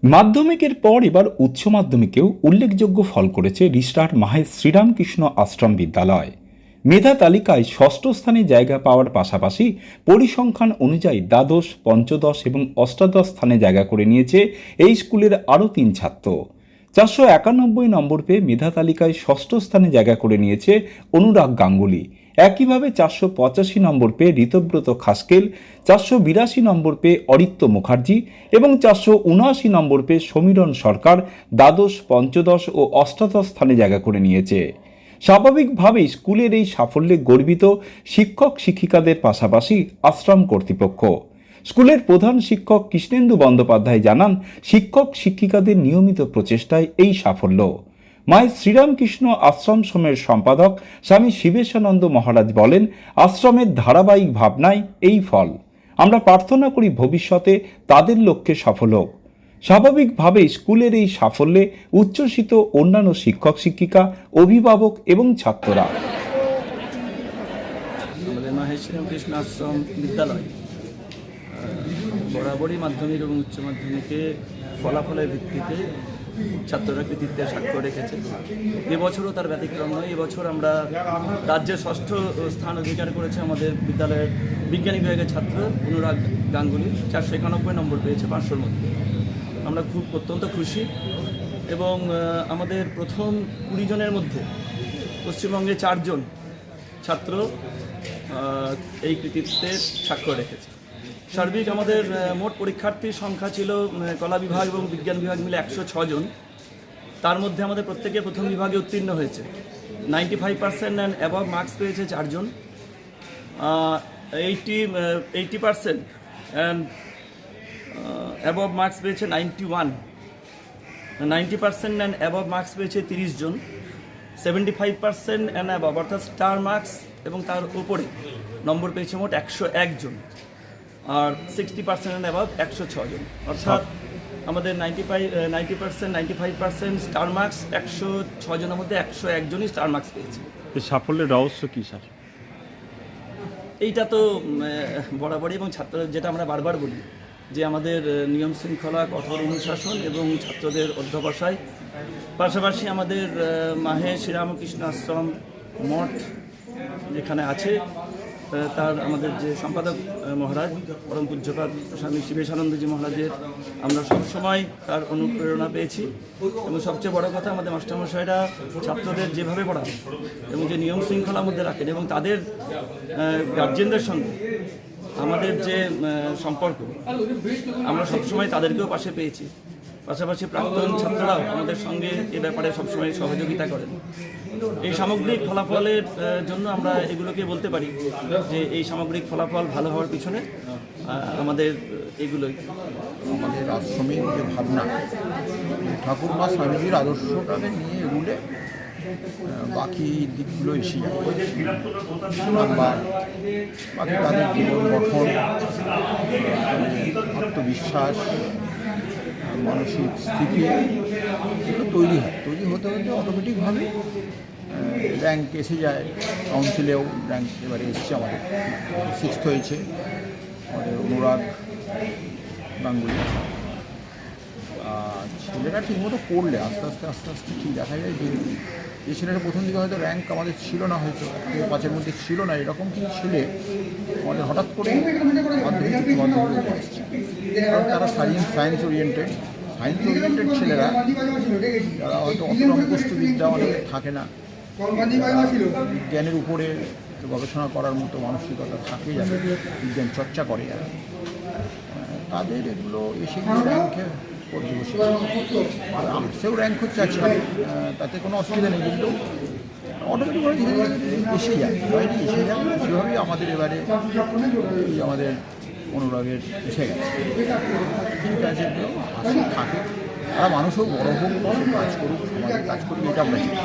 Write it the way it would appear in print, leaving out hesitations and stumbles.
মাধ্যমিকের পর এবার উচ্চ মাধ্যমিকেও উল্লেখযোগ্য ফল করেছে রিষড়ার মাহেশ শ্রীরামকৃষ্ণ আশ্রম বিদ্যালয়। মেধা তালিকায় ষষ্ঠ স্থানে জায়গা পাওয়ার পাশাপাশি পরিসংখ্যান অনুযায়ী দ্বাদশ, পঞ্চদশ এবং অষ্টাদশ স্থানে জায়গা করে নিয়েছে এই স্কুলের আরও ৩ ছাত্র। 491 নম্বর পেয়ে মেধা তালিকায় ষষ্ঠ স্থানে জায়গা করে নিয়েছে অনুরাগ গাঙ্গুলি। একইভাবে 485 নম্বর পেয়ে ঋতব্রত খাসকেল, 482 নম্বর পেয়ে অরিত্য মুখার্জি এবং 479 নম্বর পেয়ে সমীরণ সরকার দ্বাদশ, পঞ্চদশ ও অষ্টাদশ স্থানে জায়গা করে নিয়েছে। স্বাভাবিকভাবেই স্কুলের এই সাফল্যে গর্বিত শিক্ষক শিক্ষিকাদের পাশাপাশি আশ্রম কর্তৃপক্ষ। স্কুলের প্রধান শিক্ষক কৃষ্ণেন্দু বন্দ্যোপাধ্যায় জানান, শিক্ষক শিক্ষিকাদের নিয়মিত প্রচেষ্টায় এই সাফল্য। মায়ের শ্রীরামকৃষ্ণ আশ্রম সোমের সম্পাদক স্বামী শিবেশানন্দ মহারাজ বলেন, আশ্রমের ধারাবাহিক ভাবনায় এই ফল। আমরা প্রার্থনা করি ভবিষ্যতে তাদের লক্ষ্যে সফল হোক। স্বাভাবিকভাবেই স্কুলের এই সাফল্যে উচ্ছ্বসিত অন্যান্য শিক্ষক শিক্ষিকা, অভিভাবক এবং ছাত্ররা। আমাদের মাহেশ শ্রীরামকৃষ্ণ আশ্রম বিদ্যালয় বরাবরই মাধ্যমিক এবং উচ্চ মাধ্যমিকে ফলাফলের ভিত্তিতে ছাত্ররা কৃতিত্বের স্বাক্ষর রেখেছে। এবছরও তার ব্যতিক্রম নয়। এবছর আমরা রাজ্যের ষষ্ঠ স্থান অধিকার করেছে আমাদের বিদ্যালয়ের বিজ্ঞানী বিভাগের ছাত্র অনুরাগ গাঙ্গুলি। 491 নম্বর পেয়েছে 500-র মধ্যে। আমরা অত্যন্ত খুশি এবং আমাদের প্রথম 20 জনের মধ্যে পশ্চিমবঙ্গে 4 জন ছাত্র এই কৃতিত্বের স্বাক্ষর রেখেছে। সার্বিক আমাদের মোট পরীক্ষার্থীর সংখ্যা ছিল কলা বিভাগ এবং বিজ্ঞান বিভাগ মিলে 106 জন। তার মধ্যে আমাদের প্রত্যেকে প্রথম বিভাগে উত্তীর্ণ হয়েছে। 95% অ্যান্ড অ্যাবভ মার্কস পেয়েছে 4 জন। 80% অ্যান্ড অ্যাবভ মার্কস পেয়েছে 91। 90% অ্যান্ড অ্যাবভ মার্কস পেয়েছে 30 জন। 75% অ্যান্ড অ্যাবভ অর্থাৎ স্টার মার্কস এবং তার উপরে নম্বর পেয়েছে মোট 101 জন। আর 60% অ্যান্ড অ্যাবভ 106 জন। অর্থাৎ আমাদের 90%, 95% স্টার মার্কস, 106 জনের মধ্যে 101 জনই স্টার মার্কস পেয়েছে। এই সাফল্যের রহস্য কী স্যার? এইটা তো বরাবরই এবং ছাত্রদের যেটা আমরা বারবার বলি যে আমাদের নিয়ম শৃঙ্খলা, কঠোর অনুশাসন এবং ছাত্রদের অধ্যবসায়, পাশাপাশি আমাদের মাহেশ শ্রীরামকৃষ্ণ আশ্রম মঠ যেখানে আছে তার আমাদের যে সম্পাদক মহারাজ পরম পূজ্যপাদ স্বামী শিবেশানন্দজি মহারাজের আমরা সবসময় তার অনুপ্রেরণা পেয়েছি। এবং সবচেয়ে বড় কথা, আমাদের মাস্টারমশাইরা ছাত্রদের যেভাবে পড়ান এবং যে নিয়ম শৃঙ্খলার মধ্যে রাখেন এবং তাদের গার্জেনদের সঙ্গে আমাদের যে সম্পর্ক, আমরা সবসময় তাদেরকেও পাশে পেয়েছি। পাশাপাশি প্রাক্তন ছাত্ররাও আমাদের সঙ্গে এ ব্যাপারে সবসময় সহযোগিতা করেন। এই সামগ্রিক ফলাফলের জন্য আমরা এগুলোকে বলতে পারি যে এই সামগ্রিক ফলাফল ভালো হওয়ার পিছনে আমাদের এগুলোই। আমাদের আশ্রমের যে ভাবনা, ঠাকুরমা স্বামীজির আদর্শটাকে নিয়ে এগুলে বাকি দিকগুলো এসে যায়। বাকি তাদের জীবন গঠন, আত্মবিশ্বাস, মানসিক স্থিতি এগুলো তৈরি হতে অটোমেটিকভাবে র্যাঙ্ক এসে যায়। কাউন্সিলেও র্যাঙ্ক এবারে এসছে, আমাদের 6th হয়েছে আমাদের অনুরাগ গাঙ্গুলি। ছেলেরা ঠিকমতো পড়লে আস্তে আস্তে ঠিক দেখা যায় যে ছেলেটা প্রথম দিকে হয়তো র্যাঙ্ক আমাদের ছিল না, হয়তো 5-এর মধ্যে ছিল না, এরকম কিছু ছেলে আমাদের হঠাৎ করে মাধ্যমিক আসছে। কারণ তারা সায়েন্স ওরিয়েন্টেড ছেলেরা, যারা হয়তো অতটা মুখস্থ বিদ্যা অনেকের থাকে না, বিজ্ঞানের উপরে গবেষণা করার মতো মানসিকতা থাকে, যারা বিজ্ঞান চর্চা করে, যারা তাদের এগুলো এসে র্যাঙ্কে করতে বসে। আর সেও র্যাঙ্ক হচ্ছে আছে, তাতে কোনো অসুবিধা নেই, কিন্তু অটোমেটিকভাবে ধীরে ধীরে এসে যায়। সেভাবেই আমাদের এবারে আমাদের অনুরাগের এসে গেছে। ঠিক আছে, এগুলো আসে থাকে, তারা মানুষও বড় হোক, কাজ করুক, সমাজে কাজ করুক, এটা আমরা চাই।